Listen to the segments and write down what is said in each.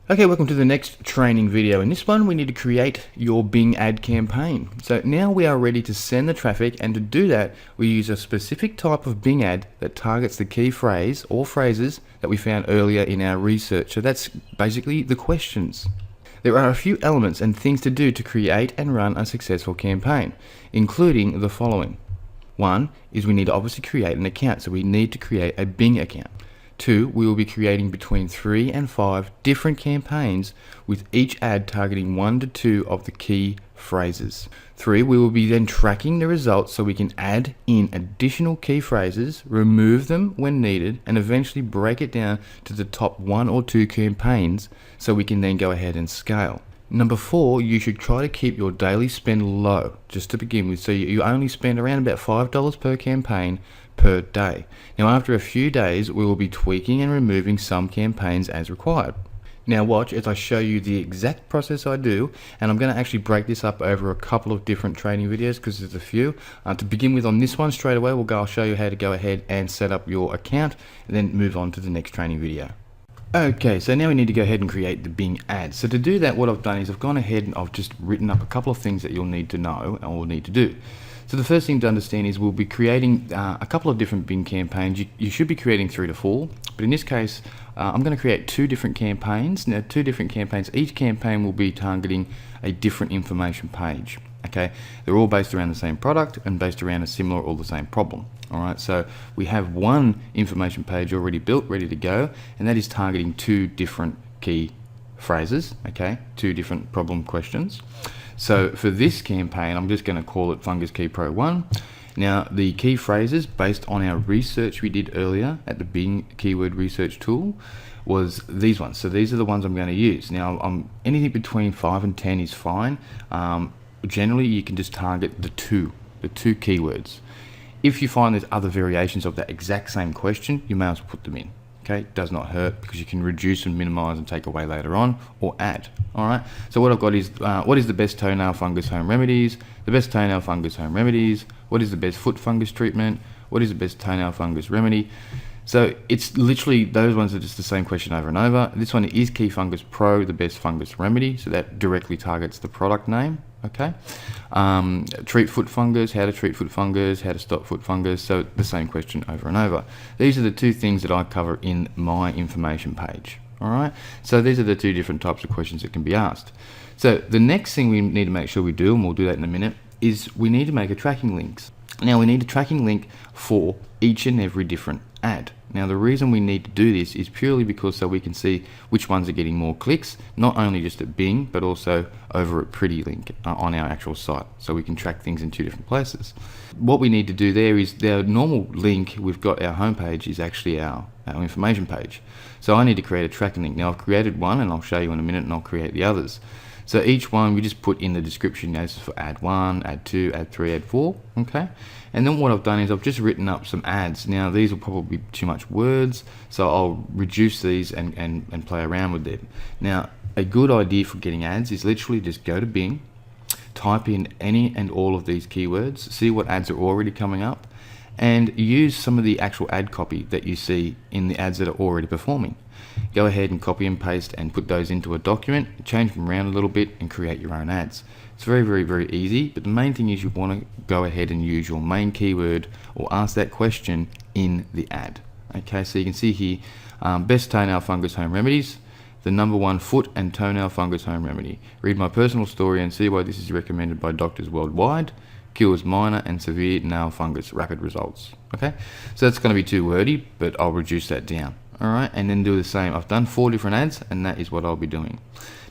Okay, welcome to the next training video. In this one, we need to create your Bing ad campaign. So now we are ready to send the traffic, and to do that, we use a specific type of Bing ad that targets the key phrase or phrases that we found earlier in our research. So that's basically the questions. There are a few elements and things to do to create and run a successful campaign, including the following. One is we need to obviously create an account, so we need to create a Bing account. 2, we will be creating between 3 and 5 different campaigns with each ad targeting 1 to 2 of the key phrases. 3, we will be then tracking the results so we can add in additional key phrases, remove them when needed, and eventually break it down to the top 1 or 2 campaigns so we can then go ahead and scale. Number 4, you should try to keep your daily spend low just to begin with, so you only spend around about $5 per campaign per day. Now after a few days, we will be tweaking and removing some campaigns as required. Now watch as I show you the exact process I do, and I'm going to actually break this up over a couple of different training videos because there's a few. To begin with, on this one straight away, I'll show you how to go ahead and set up your account and then move on to the next training video. Okay, so now we need to go ahead and create the Bing ad. So to do that, what I've done is I've gone ahead and I've just written up a couple of things that you'll need to know and will need to do. So the first thing to understand is we'll be creating a couple of different Bing campaigns. You should be creating 3 to 4, but in this case, I'm going to create 2 different campaigns. Now, 2 different campaigns. Each campaign will be targeting a different information page. Okay, they're all based around the same product and based around a similar or the same problem. All right, so we have one information page already built, ready to go, and that is targeting 2 different key phrases. Okay, 2 different problem questions. So for this campaign, I'm just going to call it Fungus Key Pro 1. Now, the key phrases based on our research we did earlier at the Bing keyword research tool was these ones. So these are the ones I'm going to use. Now, anything between 5 and 10 is fine. Generally, you can just target the two keywords. If you find there's other variations of that exact same question, you may as well put them in. Okay, it does not hurt because you can reduce and minimize and take away later on or add. All right, so what I've got is what is the best toenail fungus home remedies, the best toenail fungus home remedies, what is the best foot fungus treatment, what is the best toenail fungus remedy. So it's literally those ones are just the same question over and over. This one is Key Fungus Pro, the best fungus remedy, so that directly targets the product name. Okay, treat foot fungus, how to treat foot fungus, how to stop foot fungus, so the same question over and over. These are the 2 things that I cover in my information page. All right, so these are the 2 different types of questions that can be asked. So the next thing we need to make sure we do, and we'll do that in a minute, is we need to make a tracking links. Now we need a tracking link for each and every different ad. Now the reason we need to do this is purely because so we can see which ones are getting more clicks, not only just at Bing, but also over at Pretty Link on our actual site. So we can track things in 2 different places. What we need to do there is the normal link we've got our homepage is actually our information page. So I need to create a tracking link. Now I've created one and I'll show you in a minute, and I'll create the others. So each one we just put in the description. This is for ad 1, ad 2, ad 3, ad 4, okay? And then what I've done is I've just written up some ads. Now these will probably be too much words, so I'll reduce these and play around with them. Now a good idea for getting ads is literally just go to Bing, type in any and all of these keywords, see what ads are already coming up, and use some of the actual ad copy that you see in the ads that are already performing. Go ahead and copy and paste and put those into a document, change them around a little bit, and create your own ads. It's very, very, very easy, but the main thing is you want to go ahead and use your main keyword or ask that question in the ad. Okay, so you can see here, best toenail fungus home remedies, the #1 foot and toenail fungus home remedy. Read my personal story and see why this is recommended by doctors worldwide. Cures minor and severe nail fungus, rapid results. Okay, so that's going to be too wordy, but I'll reduce that down. All right, and then do the same. I've done 4 different ads, and that is what I'll be doing.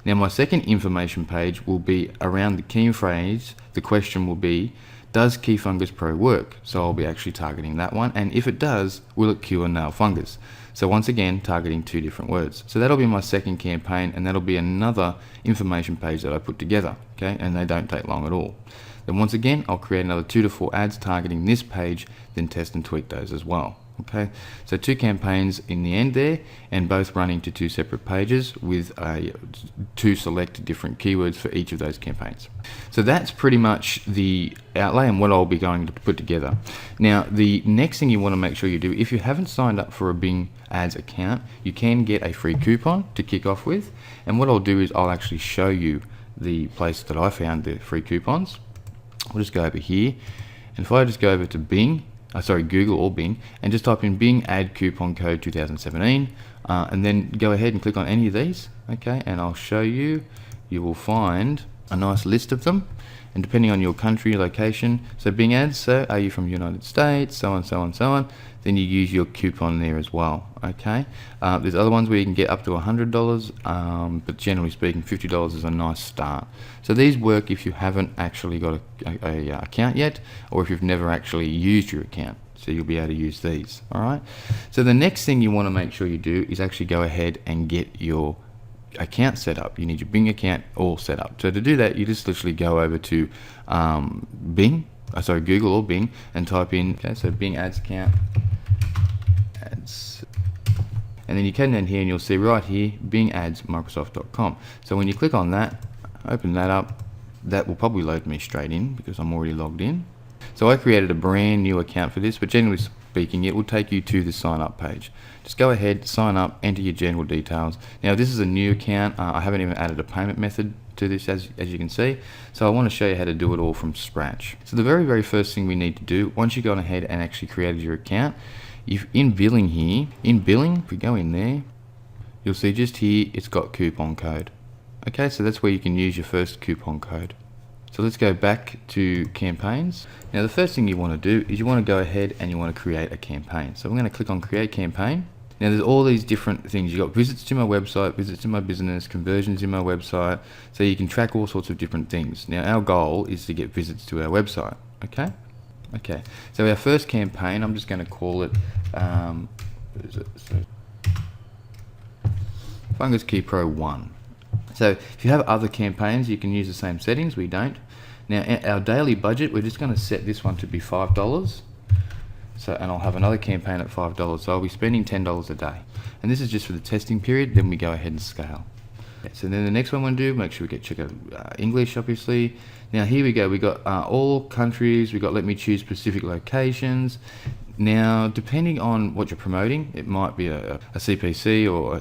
Now my second information page will be around the key phrase. The question will be, does Key Fungus Pro work? So I'll be actually targeting that one, and if it does, will it cure nail fungus? So once again, targeting 2 different words. So that'll be my second campaign, and that'll be another information page that I put together, okay? And they don't take long at all. Then once again, I'll create another 2 to 4 ads targeting this page, then test and tweak those as well. Okay, so 2 campaigns in the end there, and both running to 2 separate pages with to select different keywords for each of those campaigns. So that's pretty much the outlay and what I'll be going to put together. Now, the next thing you want to make sure you do, if you haven't signed up for a Bing Ads account, you can get a free coupon to kick off with. And what I'll do is I'll actually show you the place that I found the free coupons. We'll just go over here, and if I just go over to Bing, Google or Bing, and just type in Bing Ad Coupon Code 2017, and then go ahead and click on any of these, okay, and I'll show you. You will find a nice list of them, and depending on your country location, so Bing Ads, so are you from the United States, so on, so on, so on, then you use your coupon there as well, okay. There's other ones where you can get up to $100, but generally speaking, $50 is a nice start. So these work if you haven't actually got a account yet, or if you've never actually used your account. So you'll be able to use these, all right. So the next thing you want to make sure you do is actually go ahead and get your account set up. You need your Bing account all set up. So to do that, you just literally go over to Google or Bing, and type in, okay, so Bing Ads account, ads, and then you come down here and you'll see right here, Bing Ads Microsoft.com. So when you click on that, open that up, that will probably load me straight in because I'm already logged in. So I created a brand new account for this, but generally speaking, it will take you to the sign up page. Just go ahead, sign up, enter your general details. Now this is a new account. I haven't even added a payment method to this as you can see. So I want to show you how to do it all from scratch. So the very first thing we need to do, once you've gone ahead and actually created your account, in billing here, if we go in there, you'll see just here it's got coupon code. Okay, so that's where you can use your first coupon code. So let's go back to campaigns. Now the first thing you want to do is you want to go ahead and you want to create a campaign. So we're going to click on create campaign. Now there's all these different things. You've got visits to my website, visits to my business, conversions in my website. So you can track all sorts of different things. Now our goal is to get visits to our website. Okay, so our first campaign, I'm just going to call it, Fungus Key Pro 1. So if you have other campaigns, you can use the same settings. We don't. Now our daily budget, we're just going to set this one to be $5. So, and I'll have another campaign at $5. So I'll be spending $10 a day. And this is just for the testing period. Then we go ahead and scale. Okay, so then the next one we'll do, make sure we check out English, obviously. Now here we go. We got all countries. We got let me choose specific locations. Now, depending on what you're promoting, it might be a CPC or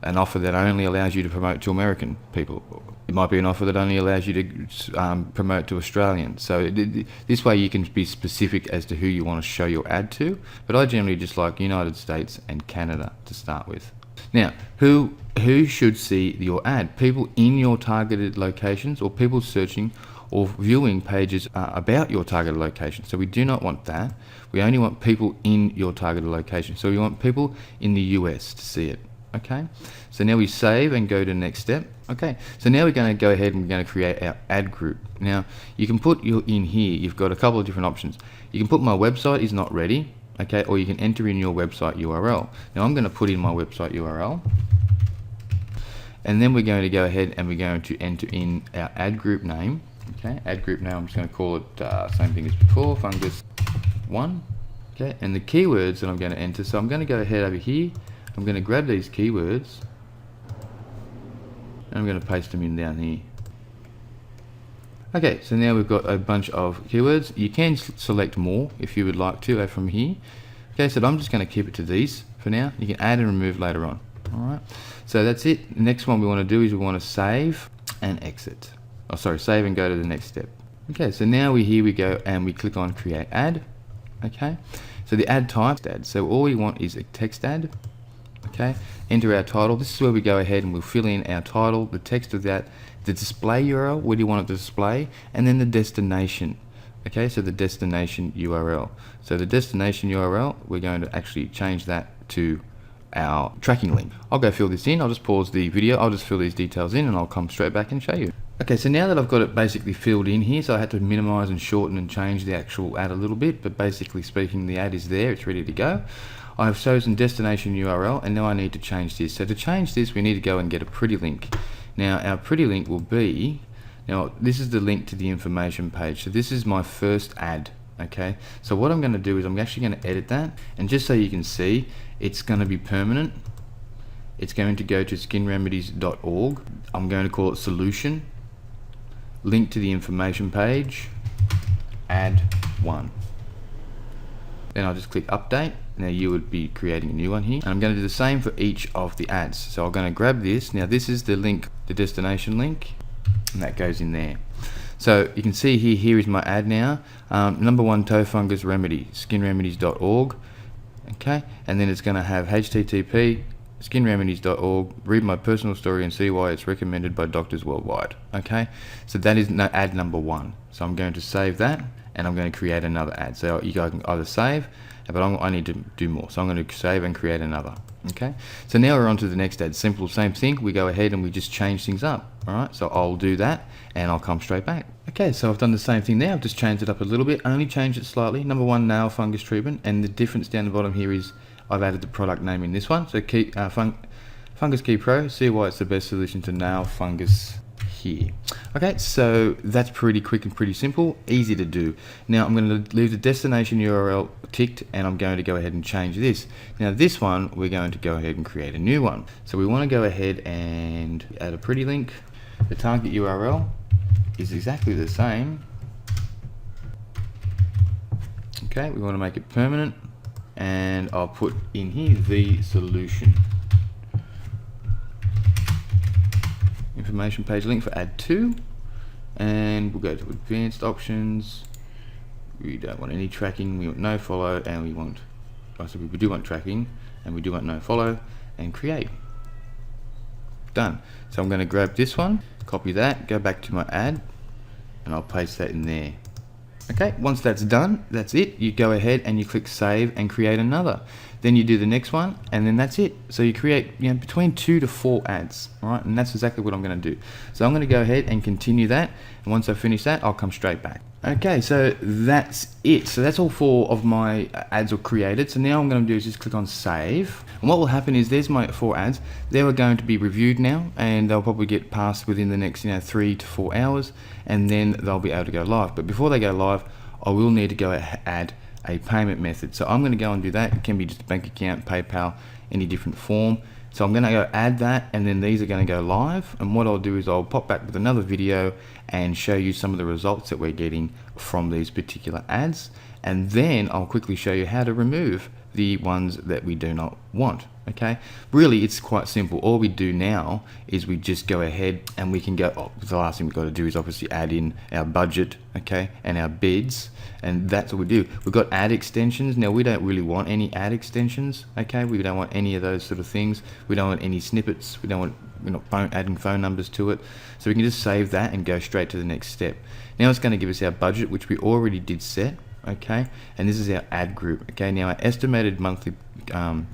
an offer that only allows you to promote to American people. It might be an offer that only allows you to promote to Australians. So this way you can be specific as to who you want to show your ad to. But I generally just like United States and Canada to start with. Now, who should see your ad? People in your targeted locations, or people searching or viewing pages about your targeted location. So we do not want that. We only want people in your targeted location. So we want people in the US to see it. Okay, so now we save and go to the next step. Okay, so now we're going to go ahead and we're going to create our ad group. Now you can put in here, you've got a couple of different options. You can put my website is not ready, okay, or you can enter in your website URL. Now I'm going to put in my website URL, and then we're going to go ahead and we're going to enter in our ad group name. Okay, ad group name, I'm just going to call it same thing as before, Fungus 1. Okay, and the keywords that I'm going to enter, so I'm going to go ahead over here, I'm going to grab these keywords and I'm going to paste them in down here. Okay, so now we've got a bunch of keywords. You can select more if you would like to from here. Okay, so I'm just going to keep it to these for now. You can add and remove later on. Alright, so that's it. The next one we want to do is we want to save and exit. Oh, sorry, save and go to the next step. Okay, so now here we go and we click on create ad. Okay, so the ad type ad. So all we want is a text ad. Okay, enter our title. This is where we go ahead and we'll fill in our title, the text of that, the display URL, where do you want it to display, and then the destination. Okay, so the destination URL. So the destination URL, we're going to actually change that to our tracking link. I'll go fill this in. I'll just pause the video. I'll just fill these details in and I'll come straight back and show you. Okay, so now that I've got it basically filled in here, so I had to minimize and shorten and change the actual ad a little bit, but basically speaking, the ad is there, it's ready to go. I've chosen destination URL, and now I need to change this. So to change this, we need to go and get a pretty link. Now, our pretty link will be, now this is the link to the information page. So this is my first ad, Okay, so what I'm going to do is I'm actually going to edit that, and just so you can see, it's going to be permanent. It's going to go to skinremedies.org. I'm going to call it solution, link to the information page, add one. Then I'll just click update. Now you would be creating a new one here, and I'm going to do the same for each of the ads. So I'm going to grab this. Now this is the link, the destination link, and that goes in there. So you can see here is my ad now. Number 1 toe fungus remedy, skinremedies.org. Okay, and then it's going to have http skinremedies.org, read my personal story and see why it's recommended by doctors worldwide. Okay, so that is ad number 1. So I'm going to save that, and I'm going to create another ad. So you guys can either save, but I need to do more. So I'm going to save and create another. Okay, so now we're on to the next ad. Simple, same thing. We go ahead and we just change things up. All right, so I'll do that and I'll come straight back. Okay, so I've done the same thing now. I've just changed it up a little bit, only changed it slightly. Number 1, nail fungus treatment, and the difference down the bottom here is I've added the product name in this one. So Fungus Key Pro, see why it's the best solution to nail fungus here. Okay, so that's pretty quick and pretty simple, easy to do. Now I'm going to leave the destination URL ticked, and I'm going to go ahead and change this. Now this one, we're going to go ahead and create a new one. So we want to go ahead and add a pretty link. The target URL is exactly the same. Okay, we want to make it permanent, and I'll put in here the solution. Information page link for ad 2, and we'll go to advanced options. We don't want any tracking, we want no follow, and we do want tracking, and we do want no follow, and create. Done. So I'm going to grab this one, copy that, go back to my ad, and I'll paste that in there. Okay, once that's done, that's it. You go ahead and you click save and create another. Then you do the next one, and then that's it. So you create between 2 to 4 ads, all right? And that's exactly what I'm going to do. So I'm going to go ahead and continue that, and once I finish that, I'll come straight back. Okay, so that's it. So that's all 4 of my ads are created. So now I'm going to do is just click on save, and what will happen is there's my 4 ads. They are going to be reviewed now, and they'll probably get passed within the next 3 to 4 hours, and then they'll be able to go live. But before they go live, I will need to go add a payment method. So I'm going to go and do that. It can be just a bank account, PayPal, any different form. So I'm going to go add that, and then these are going to go live, and what I'll do is I'll pop back with another video and show you some of the results that we're getting from these particular ads, and then I'll quickly show you how to remove the ones that we do not want. Okay, really it's quite simple. All we do now is we just go ahead and we can go, the last thing we've got to do is obviously add in our budget, okay, and our bids, and that's what we do. We've got ad extensions. Now we don't really want any ad extensions, okay, we don't want any of those sort of things. We don't want any snippets, we're not adding phone numbers to it, so we can just save that and go straight to the next step. Now it's going to give us our budget, which we already did set. Okay, and this is our ad group. Okay, now our estimated monthly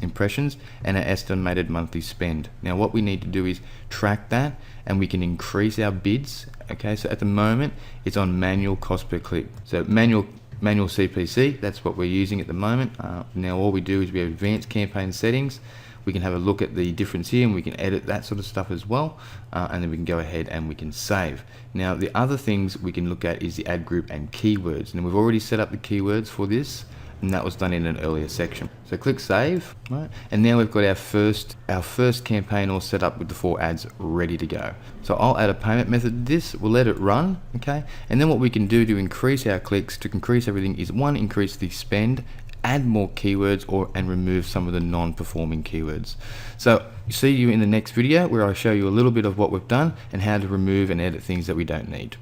impressions and our estimated monthly spend. Now what we need to do is track that, and we can increase our bids. Okay, so at the moment it's on manual cost per click, so manual CPC, that's what we're using at the moment. Now all we do is we have advanced campaign settings. We can have a look at the difference here, and we can edit that sort of stuff as well, and then we can go ahead and we can save. Now the other things we can look at is the ad group and keywords, and we've already set up the keywords for this, and that was done in an earlier section. So click save, right? And now we've got our first campaign all set up with the 4 ads ready to go. So I'll add a payment method to this, we'll let it run, okay? And then what we can do to increase our clicks, to increase everything, is 1, increase the spend, add more keywords, and remove some of the non-performing keywords. So see you in the next video, where I show you a little bit of what we've done and how to remove and edit things that we don't need.